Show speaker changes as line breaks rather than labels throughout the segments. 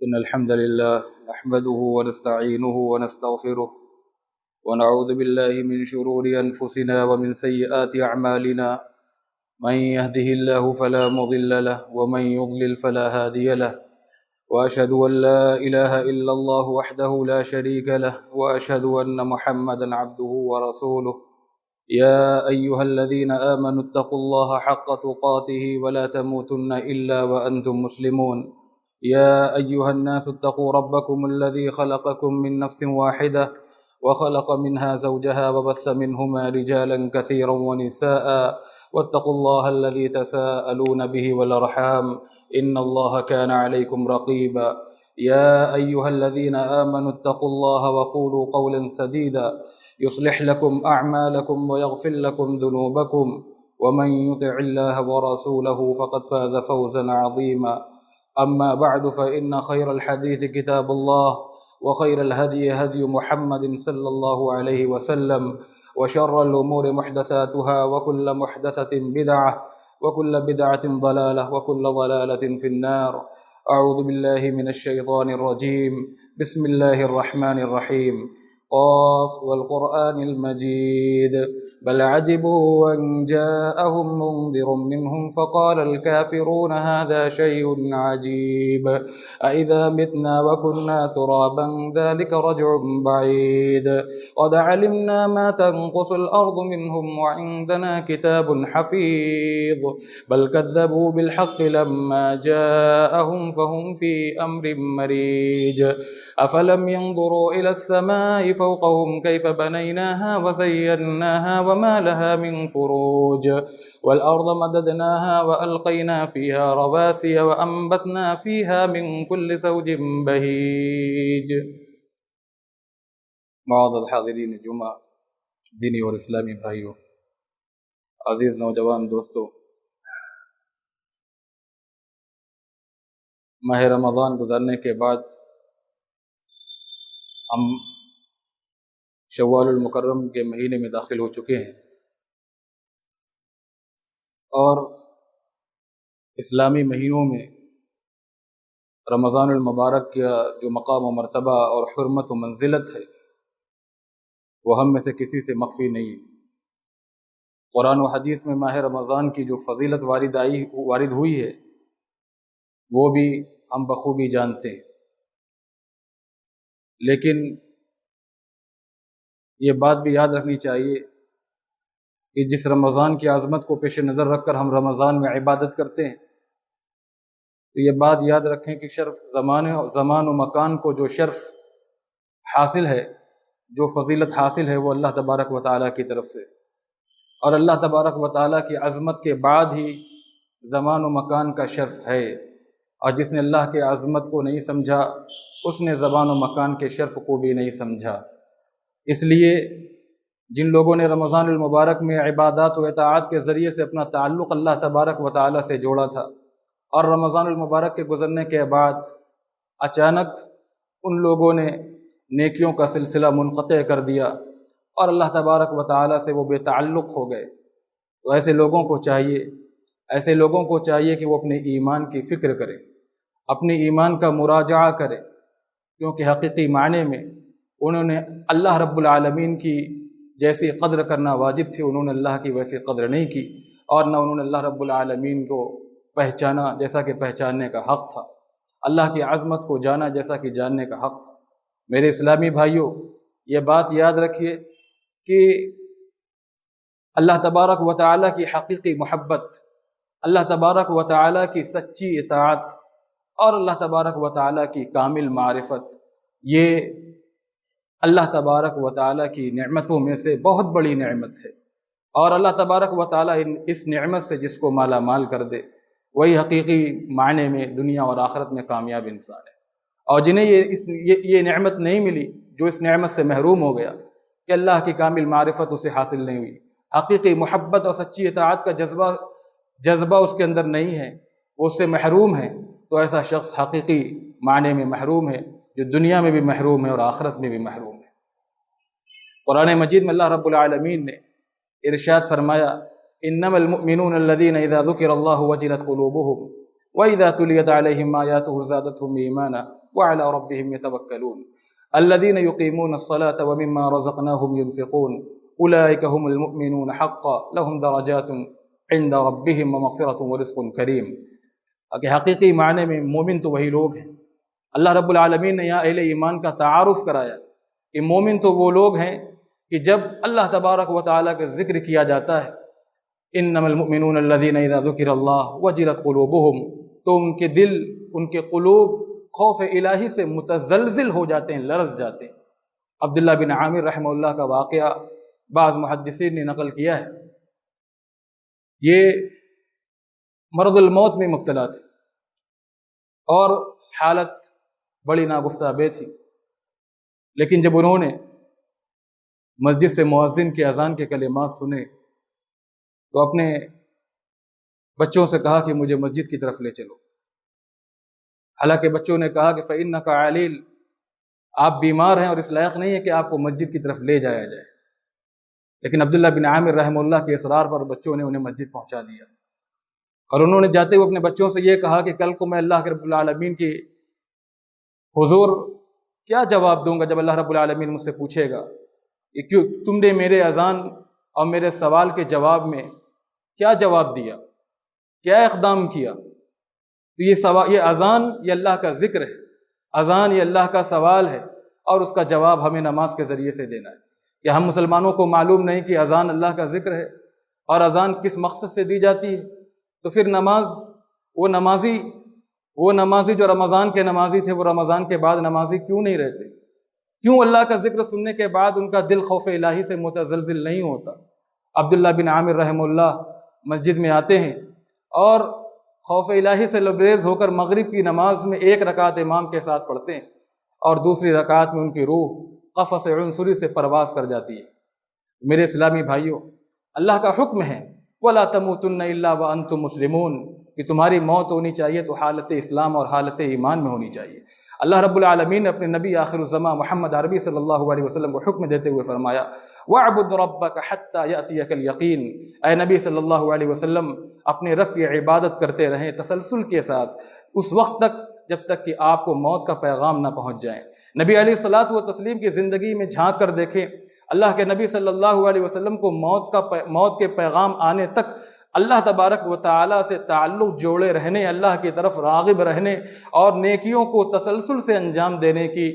إن الحمد لله نحمده ونستعينه ونستغفره ونعوذ بالله من شرور أنفسنا ومن سيئات أعمالنا من يهده الله فلا مضل له ومن يضلل فلا هادي له وأشهد أن لا إله إلا الله وحده لا شريك له وأشهد أن محمدا عبده ورسوله يا أيها الذين آمنوا اتقوا الله حق تقاته ولا تموتن إلا وأنتم مسلمون يا أيها الناس اتقوا ربكم الذي خلقكم من نفس واحدة وخلق منها زوجها وبث منهما رجالا كثيرا ونساء واتقوا الله الذي تساءلون به والأرحام إن الله كان عليكم رقيبا يا أيها الذين آمنوا اتقوا الله وقولوا قولا سديدا يصلح لكم أعمالكم ويغفر لكم ذنوبكم ومن يطع الله ورسوله فقد فاز فوزا عظيما أما بعد فإن خير الحديث كتاب الله وخير الهدي هدي محمد صلى الله عليه وسلم وشر الأمور محدثاتها وكل محدثة بدعة وكل بدعة ضلالة وكل ضلالة في النار. أعوذ بالله من الشيطان الرجيم. بسم الله الرحمن الرحيم. قاف والقرآن المجيد بل عجبوا أن جاءهم منذر منهم فقال الكافرون هذا شيء عجيب أإذا متنا وكنا ترابا ذلك رجع بعيد قد علمنا ما تنقص الأرض منهم وعندنا كتاب حفيظ بل كذبوا بالحق لما جاءهم فهم في أمر مريج أفلم ينظروا إلى السماء فوقهم كيف بنيناها وزيناها وما لها من فروج والأرض مددناها وألقينا فيها رواسي وأنبتنا فيها من كل زوج بهيج. معزز حاضرین جمعہ، دینی اور اسلامی بھائیوں، عزیز نوجوان دوستو، ماہ رمضان گزرنے کے بعد ہم شوال المکرم کے مہینے میں داخل ہو چکے ہیں، اور اسلامی مہینوں میں رمضان المبارک کا جو مقام و مرتبہ اور حرمت و منزلت ہے وہ ہم میں سے کسی سے مخفی نہیں ہے۔ قرآن و حدیث میں ماہ رمضان کی جو فضیلت وارد ہوئی ہے وہ بھی ہم بخوبی جانتے ہیں، لیکن یہ بات بھی یاد رکھنی چاہیے کہ جس رمضان کی عظمت کو پیش نظر رکھ کر ہم رمضان میں عبادت کرتے ہیں تو یہ بات یاد رکھیں کہ شرف زمان و مکان کو جو شرف حاصل ہے، جو فضیلت حاصل ہے، وہ اللہ تبارک و تعالیٰ کی طرف سے، اور اللہ تبارک و تعالیٰ کی عظمت کے بعد ہی زمان و مکان کا شرف ہے، اور جس نے اللہ کے عظمت کو نہیں سمجھا اس نے زمان و مکان کے شرف کو بھی نہیں سمجھا۔ اس لیے جن لوگوں نے رمضان المبارک میں عبادات و اطاعت کے ذریعے سے اپنا تعلق اللہ تبارک و تعالیٰ سے جوڑا تھا، اور رمضان المبارک کے گزرنے کے بعد اچانک ان لوگوں نے نیکیوں کا سلسلہ منقطع کر دیا اور اللہ تبارک و تعالیٰ سے وہ بے تعلق ہو گئے، تو ایسے لوگوں کو چاہیے کہ وہ اپنے ایمان کی فکر کرے، اپنے ایمان کا مراجعہ کرے، کیونکہ حقیقی معنی میں انہوں نے اللہ رب العالمین کی جیسی قدر کرنا واجب تھی انہوں نے اللہ کی ویسی قدر نہیں کی، اور نہ انہوں نے اللہ رب العالمین کو پہچانا جیسا کہ پہچاننے کا حق تھا، اللہ کی عظمت کو جانا جیسا کہ جاننے کا حق تھا۔ میرے اسلامی بھائیوں، یہ بات یاد رکھیے کہ اللہ تبارک و تعالیٰ کی حقیقی محبت، اللہ تبارک و تعالیٰ کی سچی اطاعت اور اللہ تبارک و تعالیٰ کی کامل معرفت، یہ اللہ تبارک و تعالیٰ کی نعمتوں میں سے بہت بڑی نعمت ہے، اور اللہ تبارک و تعالیٰ اس نعمت سے جس کو مالا مال کر دے وہی حقیقی معنی میں دنیا اور آخرت میں کامیاب انسان ہے، اور جنہیں یہ نعمت نہیں ملی، جو اس نعمت سے محروم ہو گیا کہ اللہ کی کامل معرفت اسے حاصل نہیں ہوئی، حقیقی محبت اور سچی اطاعت کا جذبہ اس کے اندر نہیں ہے، وہ اس سے محروم ہے، تو ایسا شخص حقیقی معنی میں محروم ہے، جو دنیا میں بھی محروم ہے اور آخرت میں بھی محروم ہے۔ قرآن مجید میں اللہ رب العالمین نے ارشاد فرمایا، انما المؤمنون الذين اذا ذكر الله وجلت قلوبهم وَإِذَا تُلِيَتْ عَلَيْهِمْ آيَاتُهُ زَادَتْهُمْ إِيمَانًا وعلى ربهم يتوكلون الذين يقيمون الصلاة ومما رزقناهم ينفقون أولئك هم المؤمنون حقا لهم درجات عند ربهم ومغفرة ورزق کریم. کہ حقیقی معنی میں مومن تو وہی لوگ ہیں. اللہ رب العالمین نے یہاں اہل ایمان کا تعارف کرایا کہ مومن تو وہ لوگ ہیں کہ جب اللہ تبارک و تعالیٰ کا ذکر کیا جاتا ہے انما المؤمنون الذین اذا ذکر اللہ وجلت قلوبہم، تو ان کے دل، ان کے قلوب خوف الہی سے متزلزل ہو جاتے ہیں، لرز جاتے ہیں. عبداللہ بن عامر رحمہ اللہ کا واقعہ بعض محدثین نے نقل کیا ہے. یہ مرض الموت میں مبتلا تھے اور حالت بڑی ناگفتہ بے تھی، لیکن جب انہوں نے مسجد سے مؤذن کے اذان کے کلمات سنے تو اپنے بچوں سے کہا کہ مجھے مسجد کی طرف لے چلو. حالانکہ بچوں نے کہا کہ فَإِنَّكَ عَلِيلٌ، آپ بیمار ہیں اور اس لائق نہیں ہے کہ آپ کو مسجد کی طرف لے جایا جائے. لیکن عبداللہ بن عامر رحمہ اللہ کے اصرار پر بچوں نے انہیں مسجد پہنچا دیا، اور انہوں نے جاتے ہوئے اپنے بچوں سے یہ کہا کہ کل کو میں اللہ کے رب العالمین کی حضور کیا جواب دوں گا جب اللہ رب العالمین مجھ سے پوچھے گا کہ کیوں تم نے میرے اذان اور میرے سوال کے جواب میں کیا جواب دیا، کیا اقدام کیا. تو یہ اذان یہ اللہ کا ذکر ہے، اذان یہ اللہ کا سوال ہے، اور اس کا جواب ہمیں نماز کے ذریعے سے دینا ہے. کہ ہم مسلمانوں کو معلوم نہیں کہ اذان اللہ کا ذکر ہے اور اذان کس مقصد سے دی جاتی ہے، تو پھر نماز، وہ نمازی جو رمضان کے نمازی تھے وہ رمضان کے بعد نمازی کیوں نہیں رہتے؟ کیوں اللہ کا ذکر سننے کے بعد ان کا دل خوف الہی سے متزلزل نہیں ہوتا؟ عبداللہ بن عامر رحمہ اللہ مسجد میں آتے ہیں اور خوف الہی سے لبریز ہو کر مغرب کی نماز میں ایک رکعت امام کے ساتھ پڑھتے ہیں، اور دوسری رکعت میں ان کی روح قفص عنصری سے پرواز کر جاتی ہے. میرے اسلامی بھائیوں، اللہ کا حکم ہے وَلَا تَمُوتُنَّ إِلَّا وَأَنْتُمْ مُسْلِمُونَ، کہ تمہاری موت ہونی چاہیے تو حالت اسلام اور حالت ایمان میں ہونی چاہیے. اللہ رب العالمین نے اپنے نبی آخر الزمان محمد عربی صلی اللہ علیہ وسلم کو حکم دیتے ہوئے فرمایا وَاعْبُدْ رَبَّكَ حَتَّى يَأْتِيَكَ الْيَقِينُ، اے نبی صلی اللہ علیہ وسلم اپنے رب کی عبادت کرتے رہیں تسلسل کے ساتھ اس وقت تک جب تک کہ آپ کو موت کا پیغام نہ پہنچ جائے. نبی علیہ الصلاۃ والتسلیم کی زندگی میں جھانک کر دیکھیں، اللہ کے نبی صلی اللہ علیہ وسلم کو موت کے پیغام آنے تک اللہ تبارک و تعالیٰ سے تعلق جوڑے رہنے، اللہ کی طرف راغب رہنے اور نیکیوں کو تسلسل سے انجام دینے کی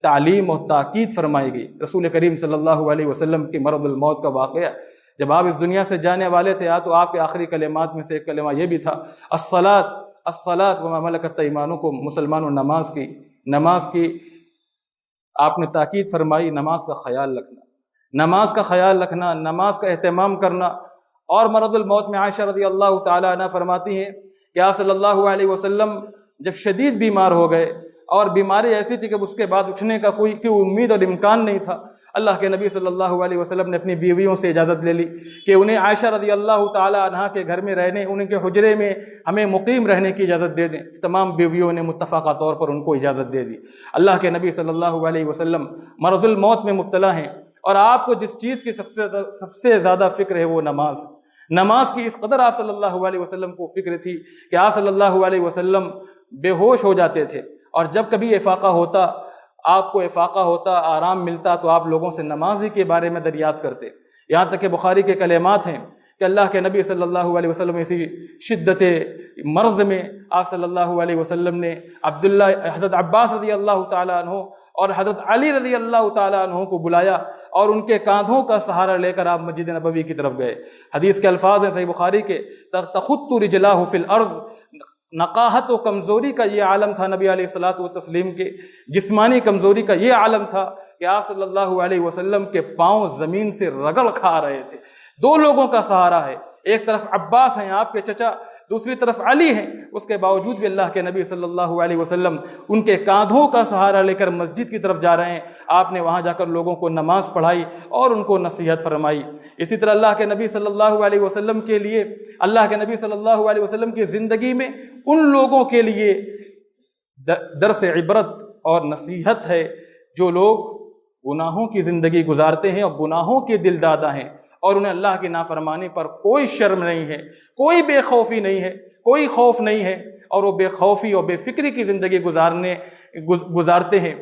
تعلیم و تاکید فرمائی گئی. رسول کریم صلی اللہ علیہ وسلم کی مرض الموت کا واقعہ، جب آپ اس دنیا سے جانے والے تھے تو آپ کے آخری کلمات میں سے ایک کلمہ یہ بھی تھا الصلاۃ وما ملکت ایمانکم، مسلمانوں نماز کی آپ نے تاکید فرمائی. نماز کا خیال رکھنا، نماز کا اہتمام کرنا. اور مرض الموت میں عائشہ رضی اللہ تعالیٰ عنہ فرماتی ہیں کہ آپ صلی اللہ علیہ وسلم جب شدید بیمار ہو گئے اور بیماری ایسی تھی کہ اس کے بعد اٹھنے کا کوئی امید اور امکان نہیں تھا، اللہ کے نبی صلی اللہ علیہ وسلم نے اپنی بیویوں سے اجازت لے لی کہ انہیں عائشہ رضی اللہ تعالیٰ عنہ کے گھر میں رہنے، ان کے حجرے میں ہمیں مقیم رہنے کی اجازت دے دیں. تمام بیویوں نے متفقہ طور پر ان کو اجازت دے دی. اللہ کے نبی صلی اللہ علیہ وسلم مرض الموت میں مبتلا ہیں، اور آپ کو جس چیز کی سب سے زیادہ فکر ہے وہ نماز کی اس قدر آپ صلی اللہ علیہ وسلم کو فکر تھی کہ آپ صلی اللہ علیہ وسلم بے ہوش ہو جاتے تھے، اور جب کبھی آپ کو افاقہ ہوتا، آرام ملتا تو آپ لوگوں سے نمازی کے بارے میں دریافت کرتے. یہاں تک کہ بخاری کے کلمات ہیں کہ اللہ کے نبی صلی اللہ علیہ وسلم اسی شدت مرض میں آپ صلی اللہ علیہ وسلم نے حضرت عباس رضی اللہ تعالیٰ عنہ اور حضرت علی رضی اللہ تعالیٰ عنہ کو بلایا اور ان کے کاندھوں کا سہارا لے کر آپ مسجد نبوی کی طرف گئے. حدیث کے الفاظ ہیں صحیح بخاری کے تخط رجلاه فی الارض، نقاہت و کمزوری کا یہ عالم تھا نبی علیہ الصلاۃ والتسلیم کے، جسمانی کمزوری کا یہ عالم تھا کہ آپ صلی اللہ علیہ وسلم کے پاؤں زمین سے رگڑ کھا رہے تھے. دو لوگوں کا سہارا ہے، ایک طرف عباس ہیں آپ کے چچا، دوسری طرف علی ہیں، اس کے باوجود بھی اللہ کے نبی صلی اللہ علیہ وسلم ان کے کاندھوں کا سہارا لے کر مسجد کی طرف جا رہے ہیں. آپ نے وہاں جا کر لوگوں کو نماز پڑھائی اور ان کو نصیحت فرمائی. اسی طرح اللہ کے نبی صلی اللہ علیہ وسلم کے لیے، اللہ کے نبی صلی اللہ علیہ وسلم کی زندگی میں ان لوگوں کے لیے درس عبرت اور نصیحت ہے جو لوگ گناہوں کی زندگی گزارتے ہیں اور گناہوں کے دل دادا ہیں، اور انہیں اللہ کی نافرمانی پر کوئی شرم نہیں ہے، کوئی بے خوفی نہیں ہے، کوئی خوف نہیں ہے، اور وہ بے خوفی اور بے فکری کی زندگی گزارنے گزارتے ہیں۔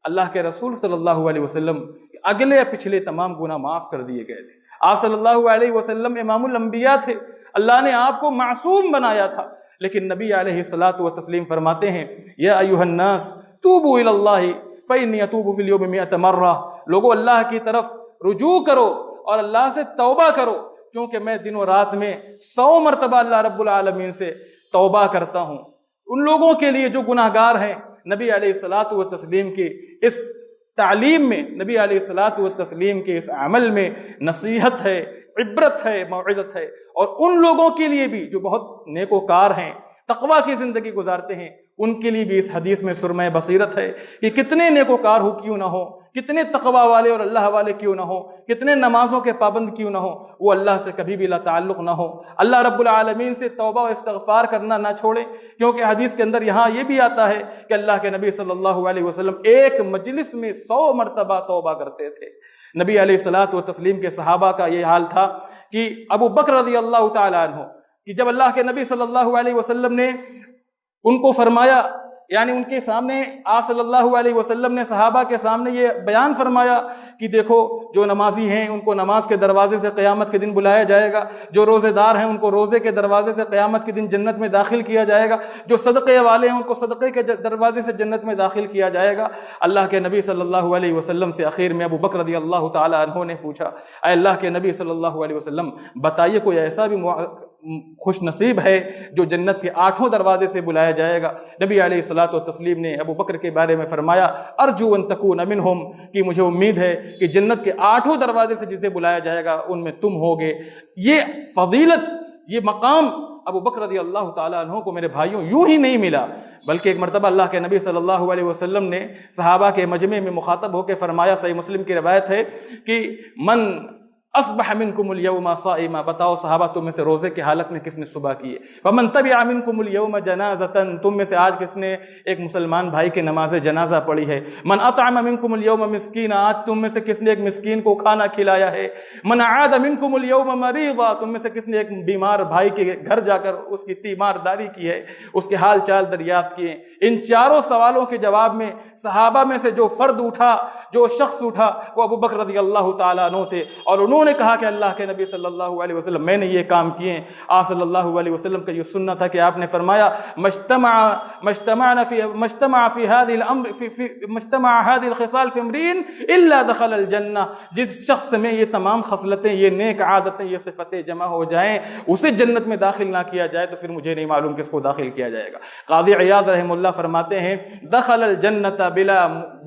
اللہ کے رسول صلی اللہ علیہ وسلم اگلے پچھلے تمام گناہ معاف کر دیے گئے تھے۔ آپ صلی اللہ علیہ وسلم امام الانبیاء تھے، اللہ نے آپ کو معصوم بنایا تھا، لیکن نبی علیہ الصلاۃ والتسلیم فرماتے ہیں یا ایھا الناس توبوا الی اللہ فانی اتوب فی اليوم 100 مرہ، لوگو اللہ کی طرف رجوع کرو اور اللہ سے توبہ کرو، کیونکہ میں دن و رات میں 100 مرتبہ اللہ رب العالمین سے توبہ کرتا ہوں۔ ان لوگوں کے لیے جو گناہ گار ہیں، نبی علیہ الصلاۃ والتسلیم کی اس تعلیم میں، نبی علیہ الصلاۃ والتسلیم کے اس عمل میں نصیحت ہے، عبرت ہے، موعظت ہے، اور ان لوگوں کے لیے بھی جو بہت نیکوکار ہیں، تقویٰ کی زندگی گزارتے ہیں، ان کے لیے بھی اس حدیث میں سرمہ بصیرت ہے کہ کتنے نیکوکار ہو کیوں نہ ہو، کتنے تقویٰ والے اور اللہ والے کیوں نہ ہو، کتنے نمازوں کے پابند کیوں نہ ہو، وہ اللہ سے کبھی بھی لا تعلق نہ ہو، اللہ رب العالمین سے توبہ و استغفار کرنا نہ چھوڑیں، کیونکہ حدیث کے اندر یہاں یہ بھی آتا ہے کہ اللہ کے نبی صلی اللہ علیہ وسلم ایک مجلس میں 100 مرتبہ توبہ کرتے تھے۔ نبی علیہ الصلاۃ والتسلیم کے صحابہ کا یہ حال تھا کہ ابو بکر رضی اللہ تعالیٰ عنہ کہ جب اللہ کے نبی صلی اللہ علیہ وسلم نے ان کو فرمایا، یعنی ان کے سامنے آپ صلی اللہ علیہ وسلم نے صحابہ کے سامنے یہ بیان فرمایا کہ دیکھو جو نمازی ہیں ان کو نماز کے دروازے سے قیامت کے دن بلایا جائے گا، جو روزے دار ہیں ان کو روزے کے دروازے سے قیامت کے دن جنت میں داخل کیا جائے گا، جو صدقے والے ہیں ان کو صدقے کے دروازے سے جنت میں داخل کیا جائے گا۔ اللہ کے نبی صلی اللہ علیہ وسلم سے آخر میں ابو بکر رضی اللہ تعالی عنہ نے پوچھا، اے اللہ کے نبی صلی اللہ علیہ وسلم بتائیے کوئی ایسا بھی خوش نصیب ہے جو جنت کے 8 دروازے سے بلایا جائے گا؟ نبی علیہ الصلاۃ والتسلیم نے ابو بکر کے بارے میں فرمایا ارجو ان تکون منہم، کہ مجھے امید ہے کہ جنت کے 8 دروازے سے جسے بلایا جائے گا ان میں تم ہوگے۔ یہ فضیلت، یہ مقام ابو بکر رضی اللہ تعالیٰ عنہ کو میرے بھائیوں یوں ہی نہیں ملا، بلکہ ایک مرتبہ اللہ کے نبی صلی اللہ علیہ وسلم نے صحابہ کے مجمع میں مخاطب ہو کے فرمایا، صحیح مسلم کی روایت ہے کہ من اصبح منکم اليوم صائما، بتاؤ صحابہ تم میں سے روزے کی حالت میں کس نے صبح کیے؟ ومن تبع منکم اليوم جنازۃ، تم میں سے آج کس نے ایک مسلمان بھائی کے نماز جنازہ پڑھی ہے؟ من اطعم منکم اليوم مسکینا، آج تم میں سے کس نے ایک مسکین کو کھانا کھلایا ہے؟ من عاد منکم اليوم مریضا، تم میں سے کس نے ایک بیمار بھائی کے گھر جا کر اس کی تیمارداری کی ہے، اس کے حال چال دریافت کیے؟ ان چاروں سوالوں کے جواب میں صحابہ میں سے جو فرد اٹھا، جو شخص اٹھا، وہ ابو بکر رضی اللہ تعالیٰ عنہ تھے، اور انہوں نے کہا کہ اللہ کے نبی صلی اللہ علیہ وسلم میں نے یہ کام کیے۔ آپ صلی اللہ علیہ وسلم کا یہ سنت تھا کہ آپ نے فرمایا مجتمع هذه الخصال في امرئ الا دخل الجنہ، جس شخص میں یہ تمام خصلتیں، یہ نیک عادتیں، یہ صفتیں جمع ہو جائیں، اسے جنت میں داخل نہ کیا جائے تو پھر مجھے نہیں معلوم کس کو داخل کیا جائے گا۔ قاضی عیاض رحمہ اللہ فرماتے ہیں دخل الجنة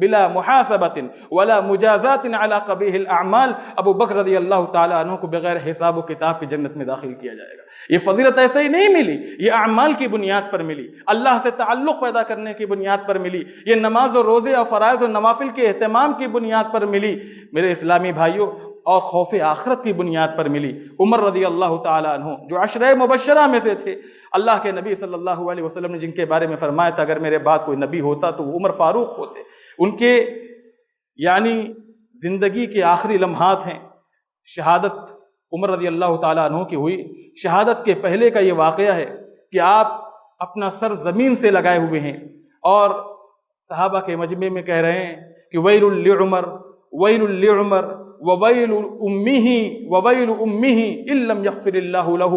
بلا محاسبة ولا مجازات على قبیح الاعمال، ابو بکر رضی اللہ تعالیٰ عنہ کو بغیر حساب و کتاب کی جنت میں داخل کیا جائے گا۔ یہ فضیلت ایسے ہی نہیں ملی، یہ اعمال کی بنیاد پر ملی، اللہ سے تعلق پیدا کرنے کی بنیاد پر ملی، یہ نماز و روزے اور فرائض و نوافل کے اہتمام کی بنیاد پر ملی میرے اسلامی بھائیوں، اور خوف آخرت کی بنیاد پر ملی۔ عمر رضی اللہ تعالیٰ عنہ جو عشرہ مبشرہ میں سے تھے، اللہ کے نبی صلی اللہ علیہ وسلم نے جن کے بارے میں فرمایا تھا اگر میرے بعد کوئی نبی ہوتا تو وہ عمر فاروق ہوتے، ان کے یعنی زندگی کے آخری لمحات ہیں، شہادت عمر رضی اللہ تعالیٰ عنہ کی ہوئی۔ شہادت کے پہلے کا یہ واقعہ ہے کہ آپ اپنا سر زمین سے لگائے ہوئے ہیں اور صحابہ کے مجمع میں کہہ رہے ہیں کہ ویل لعمر ویل لعمر وویل امہ وویل امہ ان لم یغفر اللہ لہ،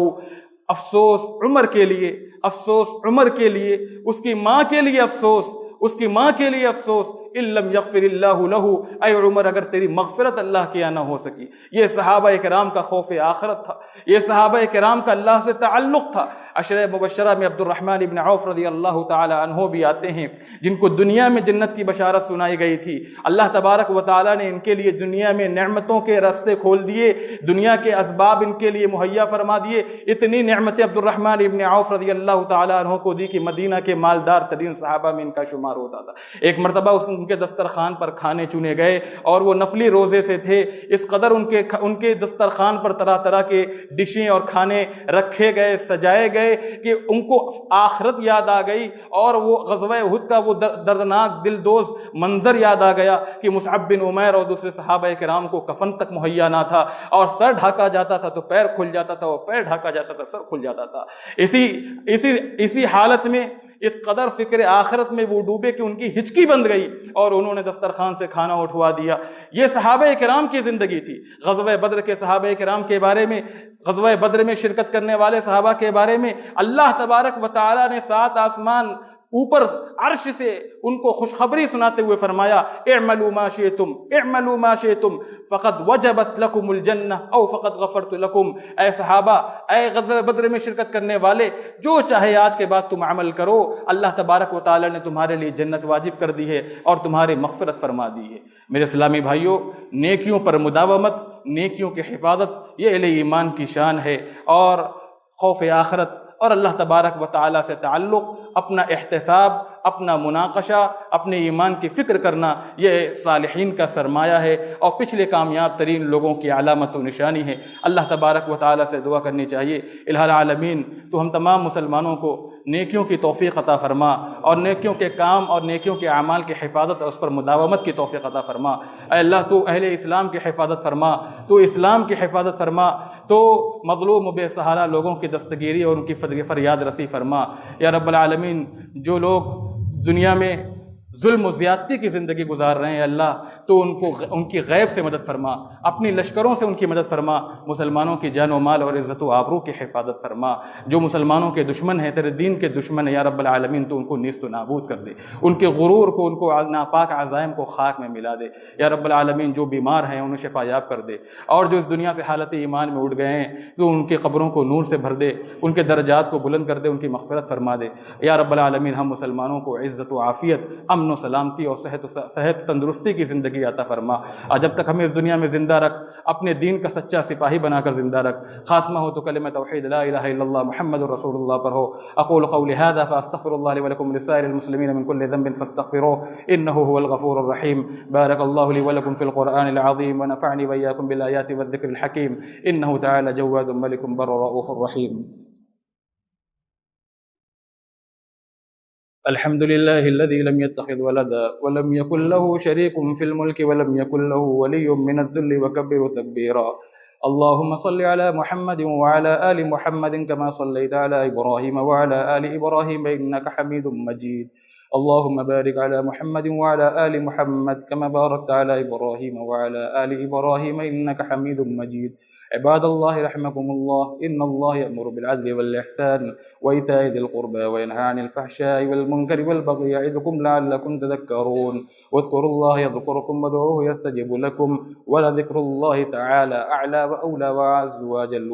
افسوس عمر کے لیے، افسوس عمر کے لیے، اس کی ماں کے لیے افسوس، اس کی ماں کے لیے افسوس، ان لم یغفر اللہ لہ، اے عمر اگر تیری مغفرت اللہ کے یہاں نہ ہو سکی۔ یہ صحابہ کرام کا خوف آخرت تھا، یہ صحابہ کرام کا اللہ سے تعلق تھا۔ عشرہ مبشرہ میں عبد الرحمن ابن عوف رضی اللہ تعالی عنہ بھی آتے ہیں جن کو دنیا میں جنت کی بشارت سنائی گئی تھی، اللہ تبارک و تعالی نے ان کے لیے دنیا میں نعمتوں کے راستے کھول دیے، دنیا کے اسباب ان کے لیے مہیا فرما دیے۔ اتنی نعمتیں عبد الرحمن ابن عوف رضی اللہ تعالی عنہ کو دی کہ مدینہ کے مالدار ترین صحابہ میں ان کا شمار ہوتا تھا۔ ایک مرتبہ ان کے دسترخوان پر کھانے چنے گئے اور وہ نفلی روزے سے تھے، اس قدر ان کے دسترخوان پر طرح طرح کے ڈشیں اور کھانے رکھے گئے، سجائے گئے کہ ان کو آخرت یاد آ گئی، اور وہ غزوہ احد کا وہ دردناک دلدوز منظر یاد آ گیا کہ مصعب بن عمیر اور دوسرے صحابہ کرام کو کفن تک مہیا نہ تھا، اور سر ڈھاکا جاتا تھا تو پیر کھل جاتا تھا، اور پیر ڈھاکا جاتا تھا سر کھل جاتا تھا۔ اسی حالت میں اس قدر فکر آخرت میں وہ ڈوبے کہ ان کی ہچکی بند گئی اور انہوں نے دسترخوان سے کھانا اٹھوا دیا۔ یہ صحابہ کرام کی زندگی تھی۔ غزوہ بدر کے صحابہ کرام کے بارے میں، غزوہ بدر میں شرکت کرنے والے صحابہ کے بارے میں اللہ تبارک و تعالی نے 7 آسمان اوپر عرش سے ان کو خوشخبری سناتے ہوئے فرمایا اعملوا ما شئتم اعملوا ما شئتم فقد وجبت لكم الجنہ او فقد غفرت لكم۔ اے صحابہ، اے غزوہ بدر میں شرکت کرنے والے، جو چاہے آج کے بعد تم عمل کرو، اللہ تبارک و تعالی نے تمہارے لیے جنت واجب کر دی ہے اور تمہاری مغفرت فرما دی ہے۔ میرے اسلامی بھائیوں، نیکیوں پر مداومت، نیکیوں کی حفاظت، یہ اہل ایمان کی شان ہے، اور خوف آخرت اور اللہ تبارک و تعالیٰ سے تعلق، اپنا احتساب، اپنا مناقشہ، اپنے ایمان کی فکر کرنا، یہ صالحین کا سرمایہ ہے اور پچھلے کامیاب ترین لوگوں کی علامت و نشانی ہے۔ اللہ تبارک و تعالیٰ سے دعا کرنی چاہیے، الہ العالمین تو ہم تمام مسلمانوں کو نیکیوں کی توفیق عطا فرما، اور نیکیوں کے کام اور نیکیوں کے اعمال کی حفاظت اور اس پر مداومت کی توفیق عطا فرما۔ اے اللہ تو اہل اسلام کی حفاظت فرما، تو اسلام کی حفاظت فرما، تو مظلوم و بے سہارا لوگوں کی دستگیری اور ان کی فریاد رسی فرما۔ یا رب العالمین، جو لوگ دنیا میں ظلم و زیادتی کی زندگی گزار رہے ہیں اللہ، تو ان کی غیب سے مدد فرما، اپنی لشکروں سے ان کی مدد فرما، مسلمانوں کی جان و مال اور عزت و آبرو کی حفاظت فرما۔ جو مسلمانوں کے دشمن ہیں، تیرے دین کے دشمن ہیں، یا رب العالمین تو ان کو نیست و نابود کر دے، ان کے غرور کو، ان کو ناپاک عزائم کو خاک میں ملا دے۔ یا رب العالمین جو بیمار ہیں انہیں شفا یاب کر دے، اور جو اس دنیا سے حالت ایمان میں اٹھ گئے ہیں تو ان کے قبروں کو نور سے بھر دے، ان کے درجات کو بلند کر دے، ان کی مغفرت فرما دے۔ یا رب العالمین ہم مسلمانوں کو عزت و عافیت، امن و سلامتی اور صحت تندرستی کی زندگی عطا فرما، اور جب تک ہمیں اس دنیا میں زندہ رکھ، اپنے دین کا سچا سپاہی بنا کر زندہ رکھ۔ خاتمہ ہو تو کلمہ توحید لا الہ الا اللہ محمد رسول اللہ پر ہو۔ اقول قولی هذا فاستغفر الله لي ولكم ولسائر المسلمين من كل ذنب فاستغفروه انه هو الغفور الرحيم۔ بارك الله لي ولكم في القرآن العظيم ونفعني واياكم بالآيات والذكر الحكيم، انه تعالى جواد ملك بر رؤوف رحيم۔ الحمد لله الذي لم يتخذ ولدا ولم يكن له شريك في الملك ولم يكن له ولي من الذل وكبره تكبيرا۔ اللهم صل على محمد وعلى آل محمد كما صليت على إبراهيم وعلى آل إبراهيم إنك حميد مجيد۔ اللهم بارك على محمد وعلى آل محمد كما باركت على إبراهيم وعلى آل إبراهيم إنك حميد مجيد۔ عباد الله رحمكم الله، إن الله يأمر بالعدل والإحسان وإيتاء ذي القربى وينهى عن الفحشاء والمنكر والبغي يعظكم لعلكم تذكرون، واذكروا الله يذكركم وادعوه يستجب لكم، ولذكر الله تعالى أعلى وأولى وأعز وأجل